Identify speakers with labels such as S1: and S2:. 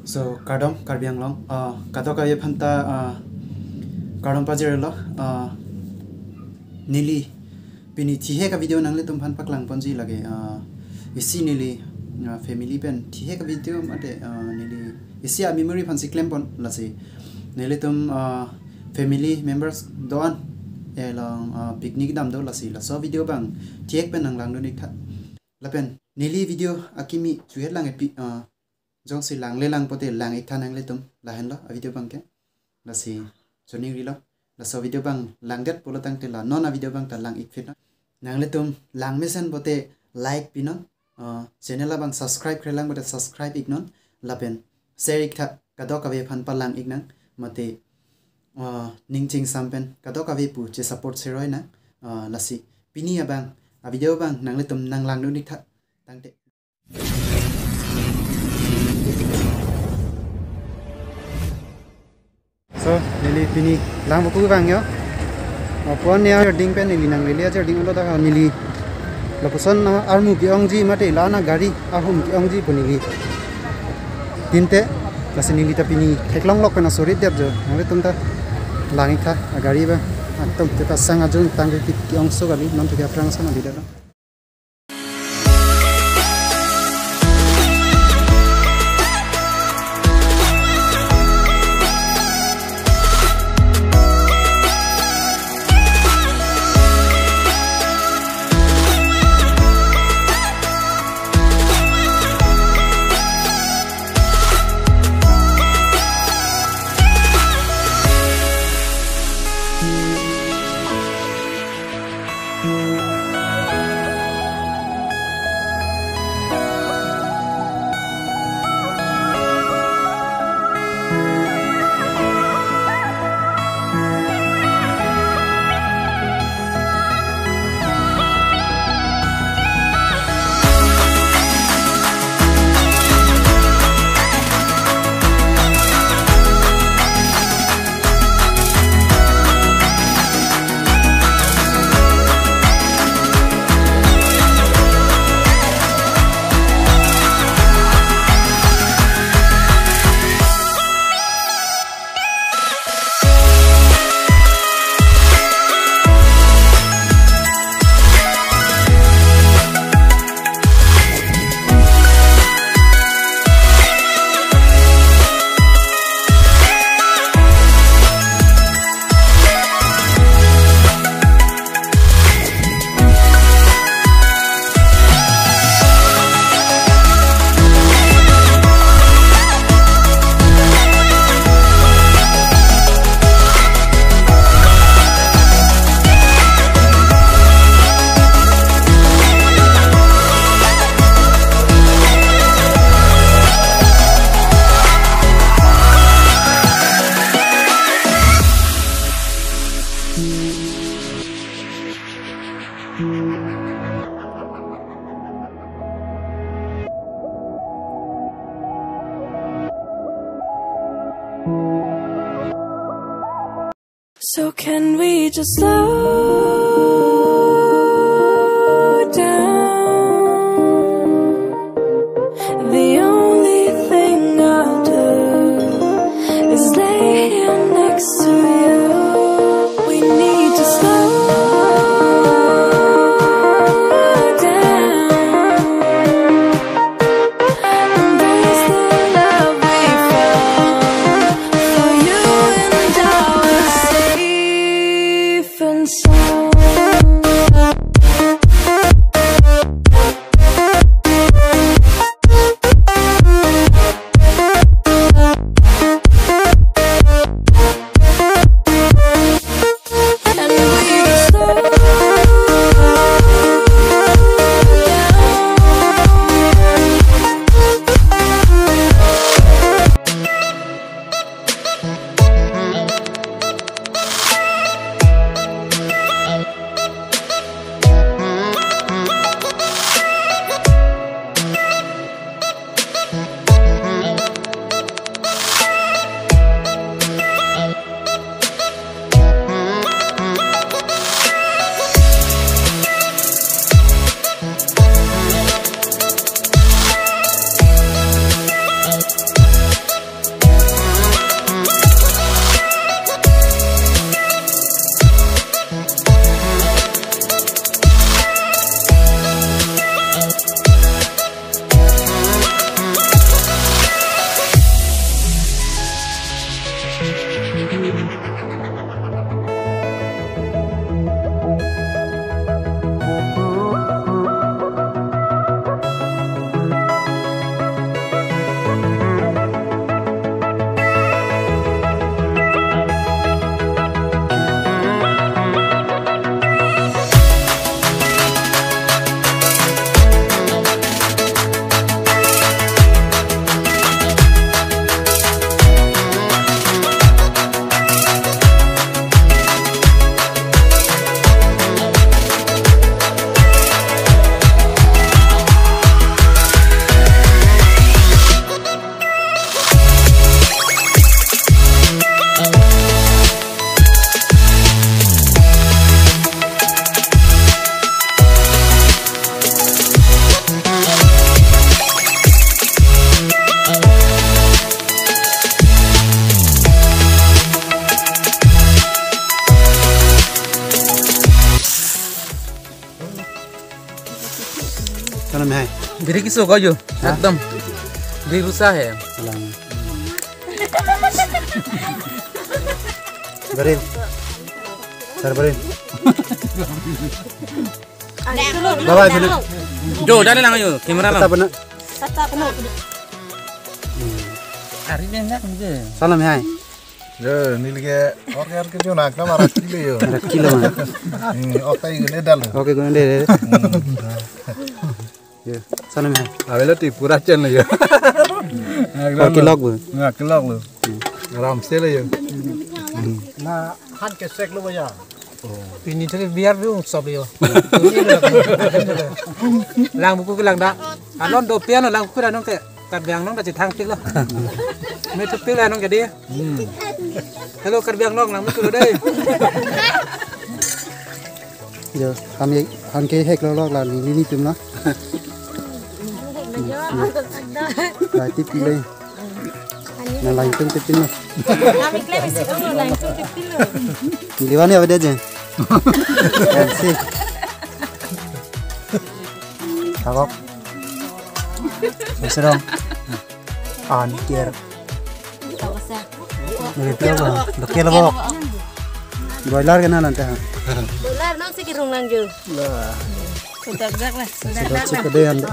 S1: So Kardom Karbiang Long Kato Kaye Phanta Kardom Pajero Nili Pini Tihe ka video nang le tum phan paklang ponji lage isi nili family pen Tihe ka video ate nili isi a memory phan siklem pon lasi nili tum family members doan elong picnic dam do lasi la so video bang Tihe pen nang lang do nik tha lapen nili video akimi chuhet lang epi jong si lang le lang pote lang ik thanang le tum la hen lo video bang ke la si choni ri lo la so video bang lang det polo tang te la non a video bang ta lang ik fit nang le tum lang mesen pote like pinon channel la bang subscribe kre lang pote subscribe ik non la pen share ik tha ka do ka ve phan pa lang ik nang mate ning ching sampen ka do ka ve pu che support seroi na la si pini abang a video bang nang le tum nang lang do nik tha tang te so nili pini lang buku bang yo puan ya ding pen nili nang nili aja ding lo da nili lokuson na armu ki ongji mate lana gari ahum ki ongji punili tinte lasi nili ta pini theklong lok na sori deb jo nang tum ta langi tha gari ba atom te ta sanga jun tang ki ong so gari nam tu ya prang sama bidara.
S2: So can we just slow down? The only thing I'll do is lay here next to you. We need to slow down. Embrace the love we found. For you and I were safe and sound.
S3: Biri kisah kau jo, एकदम biri rusak है.
S1: Berin. Sar berin. Bawa sini.
S3: Jo, jangan lang yo, kamera lang.
S1: Tetap benar.
S3: Hari ni enggak mungkin.
S1: Salam hai.
S4: Ya, ni lagi orang kerja nak nama kilo yo.
S1: Kilo mah.
S4: Oke ini dah lo.
S1: Oke, gue deh. Ya, salam hai.
S4: Awalnya tipu racan lo ya.
S1: Kilok bu.
S4: Nggak kilok lo. Ram sel yo. Nah, han kesek lo ya.
S3: Ini tadi biar lu sob yo. Lang buku lang dah. Alon do piano lang buku dah nong ke karbiang nong dah citang tik lo. Metu pil lah nong ke dia. Hello karbiang nong lang buku deh.
S1: Giờ han ke hek lo là ni tum nó. Lại tiếp đi lên. Nah lain tum tipin lo.
S5: Kami klaim isi kamu lain tum tipin lo.
S1: Di mana ada je? Si. Takok. Serong. Anjir. Begitu apa? Dokter apa? Boiler kan nanti.
S5: Boiler nong sikit rong lang jo. Sudah gak lah, sudah
S1: Sudah cukup deh anda.